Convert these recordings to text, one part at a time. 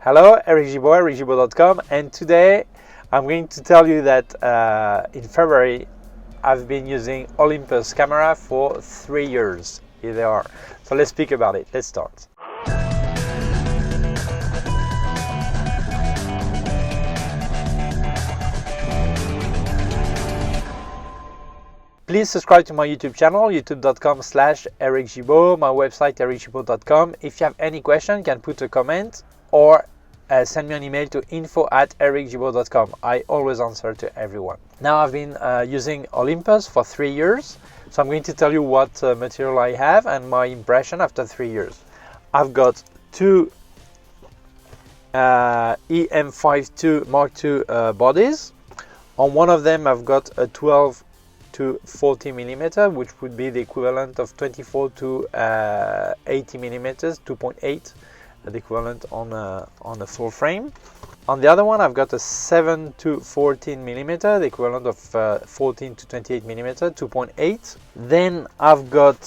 Hello, Eric Gimbal, ericgimbal.com, and today I'm going to tell you that in February I've been using Olympus camera for 3 years. Here they are. So let's speak about it. Let's start. Please subscribe to my YouTube channel, youtube.com/ericgimbal, my website ericgimbal.com. If you have any question, you can put a comment or send me an email to info@ericgimbal.com. I always answer to everyone. Now I've been using Olympus for 3 years, so I'm going to tell you what material I have and my impression after 3 years. I've got two EM52 Mark II bodies. On one of them I've got a 12 to 40 millimeter, which would be the equivalent of 24 to 80 millimeters, 2.8, the equivalent on a full frame. On the other one I've got a 7 to 14 millimeter, the equivalent of 14 to 28 millimeter, 2.8. Then I've got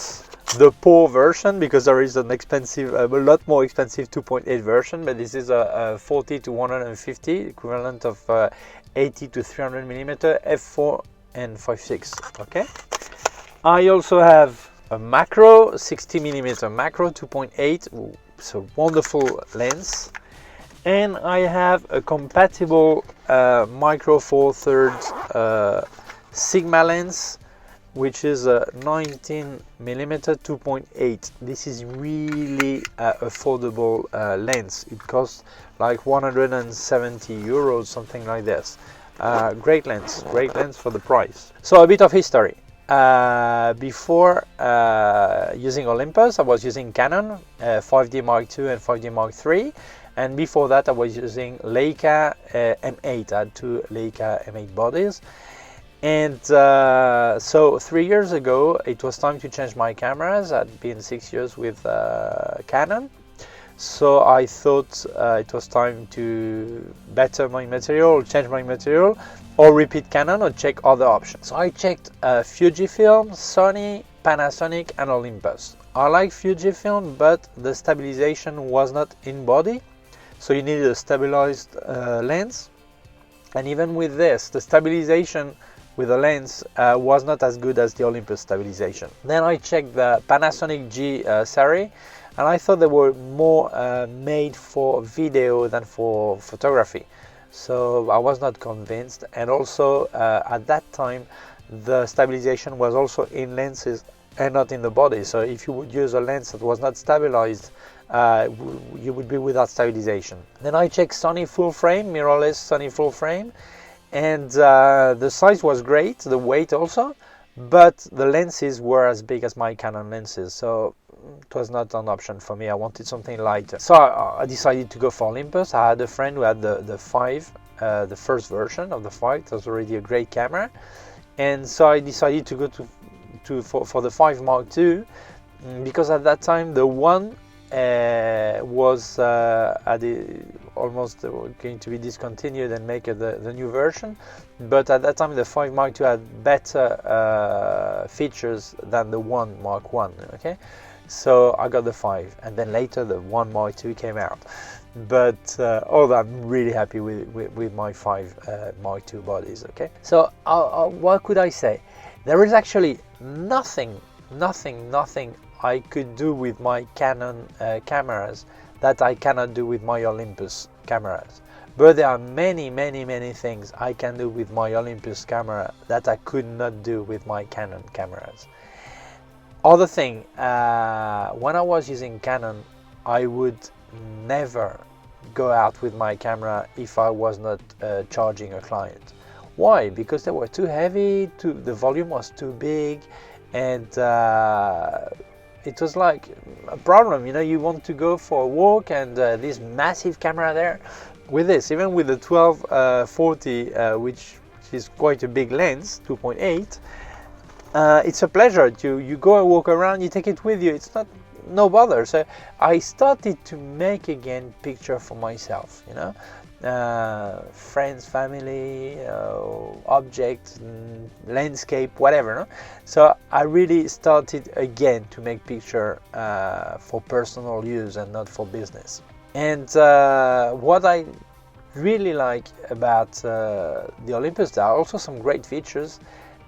the ProO version, because there is an expensive, a lot more expensive 2.8 version, but this is a 40 to 150, equivalent of 80 to 300 millimeter, f4 and 5.6. Okay, I also have a macro, 60 millimeter macro, 2.8. It's a wonderful lens, and I have a compatible micro four thirds Sigma lens, which is a 19 millimeter 2.8. This is really affordable lens. It costs like 170 euros, something like this. Great lens for the price. So a bit of history. Before using Olympus, I was using Canon 5D Mark II and 5D Mark III, and before that I was using Leica M8. I had two Leica M8 bodies, and so 3 years ago it was time to change my cameras. I'd been 6 years with Canon, so I thought it was time to better my material, change my material, or repeat Canon, or check other options. So I checked Fujifilm, Sony, Panasonic and Olympus. I like Fujifilm, but the stabilization was not in body, so you needed a stabilized lens. And even with this, the stabilization with the lens was not as good as the Olympus stabilization. Then I checked the Panasonic G series, and I thought they were more made for video than for photography. So I was not convinced, and also at that time the stabilization was also in lenses and not in the body. So if you would use a lens that was not stabilized, you would be without stabilization. Then I checked Sony full frame, mirrorless Sony full frame, and the size was great, the weight also, but the lenses were as big as my Canon lenses, so it was not an option for me. I wanted something lighter, so I decided to go for Olympus. I had a friend who had the 5, the first version of the 5. It was already a great camera, and so I decided to go for the 5 Mark II, because at that time the 1 was almost going to be discontinued and make the new version, but at that time the 5 Mark II had better features than the 1 Mark I. Okay, so I got the 5, and then later the 1 Mark II came out. But I'm really happy with my 5 Mark II bodies. Okay, so what could I say? There is actually nothing I could do with my Canon cameras that I cannot do with my Olympus cameras. But there are many things I can do with my Olympus camera that I could not do with my Canon cameras. Other thing, when I was using Canon, I would never go out with my camera if I was not charging a client. Why? Because they were too heavy, the volume was too big, and it was like a problem. You know, you want to go for a walk, and this massive camera there. With this, even with the 12-40, which is quite a big lens, 2.8, it's a pleasure. You go and walk around, you take it with you. It's no bother. So I started to make again picture for myself. You know, friends, family, objects, landscape, whatever. No? So I really started again to make picture for personal use and not for business. And what I really like about the Olympus, there are also some great features,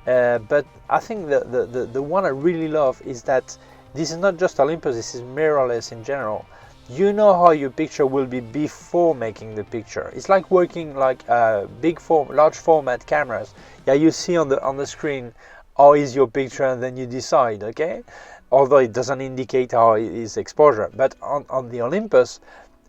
but I think the one I really love is that this is not just Olympus, this is mirrorless in general. You know how your picture will be before making the picture. It's like working like large format cameras. Yeah, you see on the screen how is your picture, and then you decide, okay? Although it doesn't indicate how it is exposure. But on the Olympus,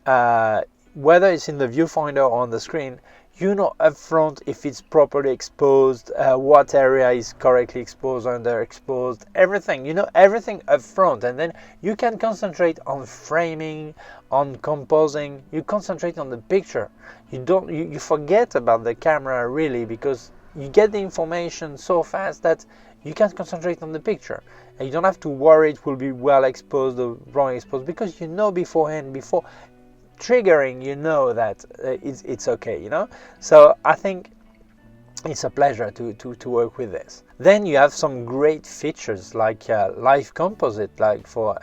whether it's in the viewfinder or on the screen, you know upfront if it's properly exposed, what area is correctly exposed, underexposed, everything. You know everything upfront, and then you can concentrate on framing, on composing. You concentrate on the picture. You forget about the camera really, because you get the information so fast that you can concentrate on the picture, and you don't have to worry it will be well exposed or wrong exposed, because you know beforehand, before triggering, you know that it's okay, you know. So I think it's a pleasure to work with this. Then you have some great features like live composite, like for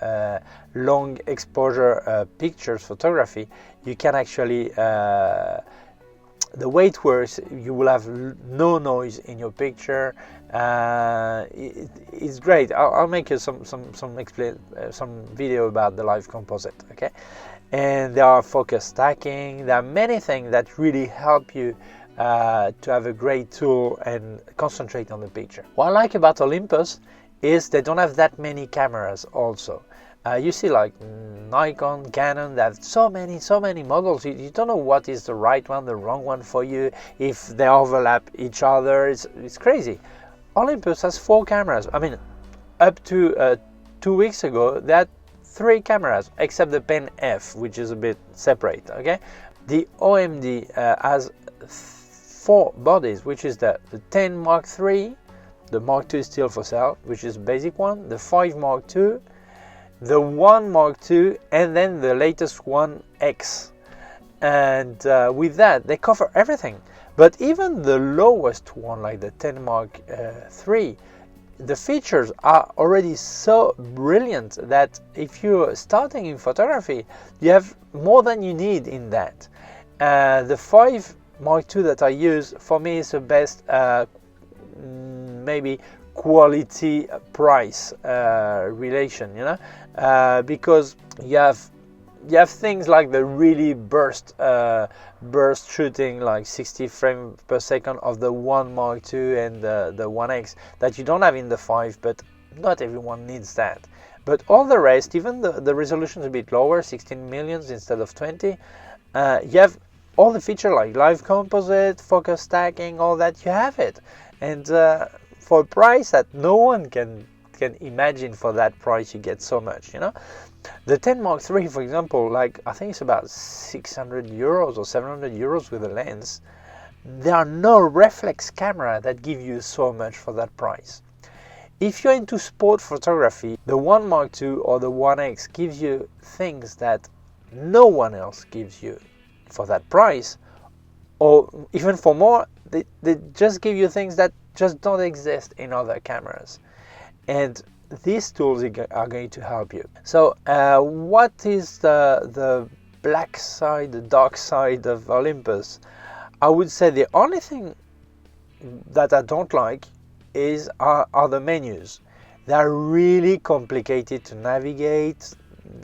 long exposure pictures photography. You can actually the way it works, you will have no noise in your picture. It's great. I'll make you some video about the live composite, okay? And there are focus stacking. There are many things that really help you to have a great tool and concentrate on the picture. What I like about Olympus is they don't have that many cameras also. You see like Nikon, Canon, they have so many models. You don't know what is the right one, the wrong one for you, if they overlap each other. It's crazy. Olympus has 4 cameras. I mean, up to 2 weeks ago, they had 3 cameras, except the Pen F, which is a bit separate, okay? The OMD has 4 bodies, which is the 10 Mark III, the Mark II is still for sale, which is the basic one, the 5 Mark II, the 1 Mark II, and then the latest 1X. And with that, they cover everything. But even the lowest one, like the 10 Mark III, the features are already so brilliant that if you're starting in photography, you have more than you need in that. The 5 Mark II that I use, for me, is the best maybe quality price relation, you know, because you have things like the really burst shooting, like 60 frames per second of the 1 Mark II and the 1X that you don't have in the 5, but not everyone needs that. But all the rest, even the resolution is a bit lower, 16 millions instead of 20, you have all the features like live composite, focus stacking, all that, you have it. And for a price that no one can imagine, for that price you get so much, you know. The 10 Mark III, for example, like I think it's about 600 euros or 700 euros with a lens. There are no reflex camera that give you so much for that price. If you're into sport photography, the 1 Mark II or the 1X gives you things that no one else gives you for that price, or even for more. They just give you things that just don't exist in other cameras. And these tools are going to help you. So what is the black side, the dark side of Olympus? I would say the only thing that I don't like are the menus. They are really complicated to navigate.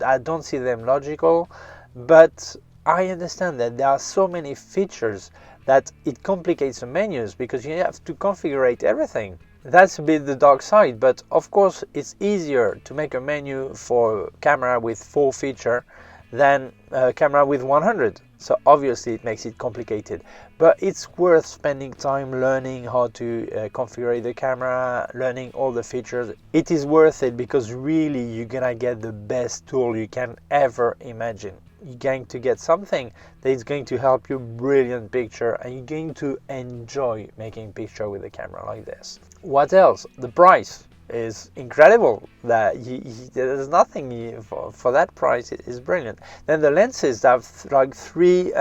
I don't see them logical, but I understand that there are so many features that it complicates the menus, because you have to configure everything. That's a bit the dark side, but of course it's easier to make a menu for camera with 4 features than a camera with 100. So obviously it makes it complicated, but it's worth spending time learning how to configure the camera, learning all the features. It is worth it, because really you're gonna get the best tool you can ever imagine. You're going to get something that is going to help you brilliant picture, and you're going to enjoy making picture with a camera like this. What else? The price is incredible. That there's nothing for that price. It is brilliant. Then the lenses have like 3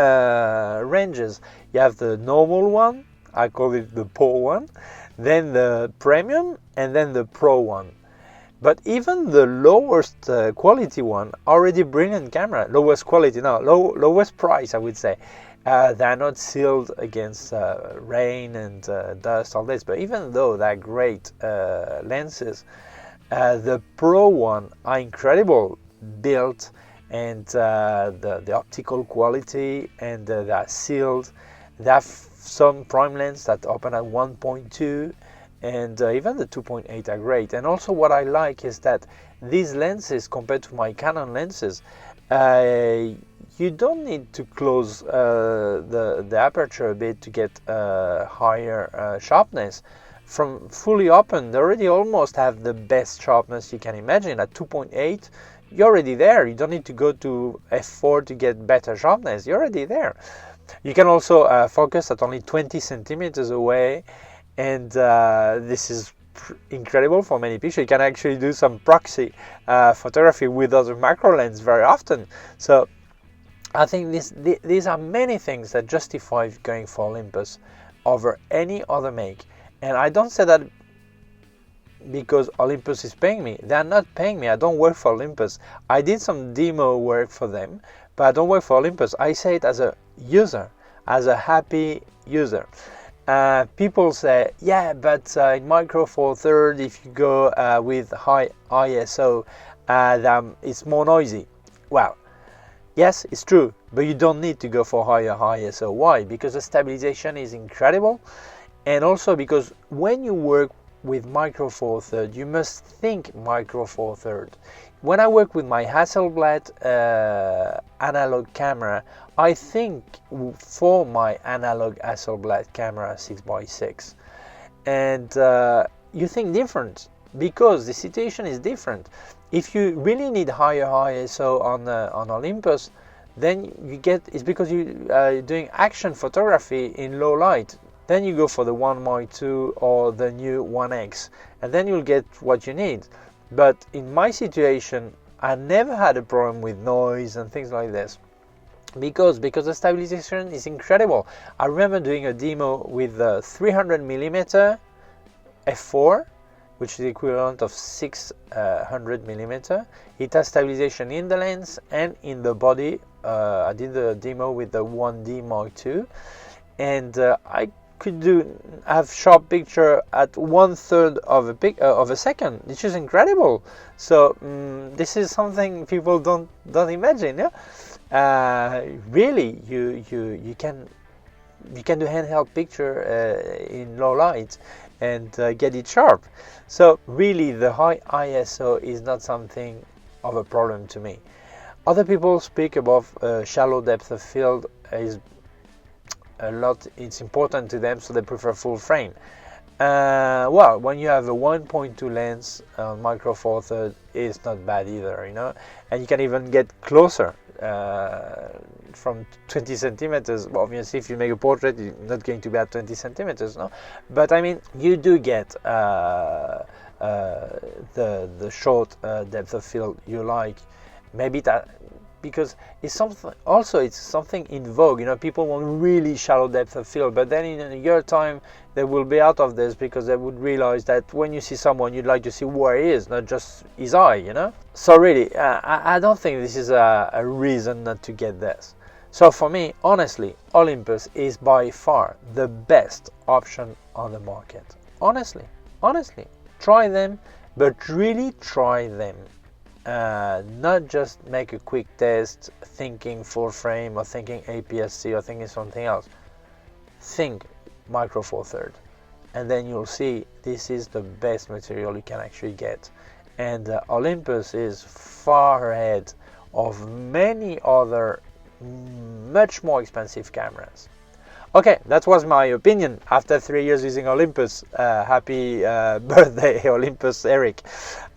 ranges. You have the normal one, I call it the poor one, then the premium, and then the pro one. But even the lowest quality one, already brilliant camera, lowest quality, no, lowest price, I would say. They're not sealed against rain and dust, all this. But even though they're great lenses, the Pro one are incredible built, and the optical quality, and they're sealed. They have some prime lens that open at 1.2, and even the 2.8 are great. And also what I like is that these lenses, compared to my Canon lenses, you don't need to close the aperture a bit to get higher sharpness. From fully open, they already almost have the best sharpness you can imagine. At 2.8, you're already there. You don't need to go to f4 to get better sharpness. You're already there. You can also focus at only 20 centimeters away, and this is incredible for many pictures. You can actually do some proxy photography with other macro lens very often. So I think these are many things that justify going for Olympus over any other make. And I don't say that because Olympus is paying me. They are not paying me. I don't work for Olympus. I did some demo work for them, but I don't work for Olympus. I say it as a user, as a happy user. People say, yeah, but in Micro Four Third, if you go with high ISO, it's more noisy. Well, yes, it's true, but you don't need to go for higher ISO. Why? Because the stabilization is incredible, and also because when you work with Micro Four Third, you must think Micro Four Third. When I work with my Hasselblad analog camera, I think for my analog Hasselblad camera 6x6, and you think different because the situation is different. If you really need higher ISO on Olympus, then you get, it's because you are doing action photography in low light. Then you go for the 1.2 or the new 1X, and then you'll get what you need. But in my situation, I never had a problem with noise and things like this, because the stabilization is incredible. I remember doing a demo with a 300mm f4, which is the equivalent of 600mm. It has stabilization in the lens and in the body. I did the demo with the 1D Mark II, and I could have sharp picture at 1/3 of a second, which is incredible. So this is something people don't imagine. Yeah? Really, you can do handheld picture in low light and get it sharp. So really, the high ISO is not something of a problem to me. Other people speak about shallow depth of field is a lot. It's important to them, so they prefer full frame. Well, when you have a 1.2 lens on Micro Four Third, it's not bad either, you know, and you can even get closer from 20 centimeters. Well, obviously, if you make a portrait, you're not going to be at 20 centimeters, no. But I mean, you do get the short depth of field you like. Maybe that, because it's something, also it's something in vogue, you know, people want really shallow depth of field, but then in a year time they will be out of this, because they would realize that when you see someone, you'd like to see where he is, not just his eye, you know. So really, I don't think this is a reason not to get this. So for me, honestly, Olympus is by far the best option on the market. Honestly, try them, but really try them. Not just make a quick test thinking full frame or thinking APS-C or thinking something else. Think Micro Four Third, and then you'll see this is the best material you can actually get. And Olympus is far ahead of many other much more expensive cameras. Okay, that was my opinion after 3 years using Olympus. Happy birthday, Olympus Eric.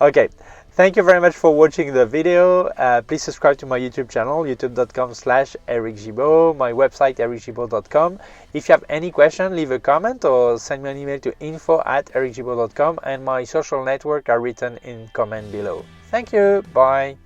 Okay. Thank you very much for watching the video. Please subscribe to my YouTube channel, youtube.com/ericgibaud, my website ericgibaud.com. If you have any question, leave a comment or send me an email to info@ericgibaud.com, and my social network are written in comment below. Thank you. Bye.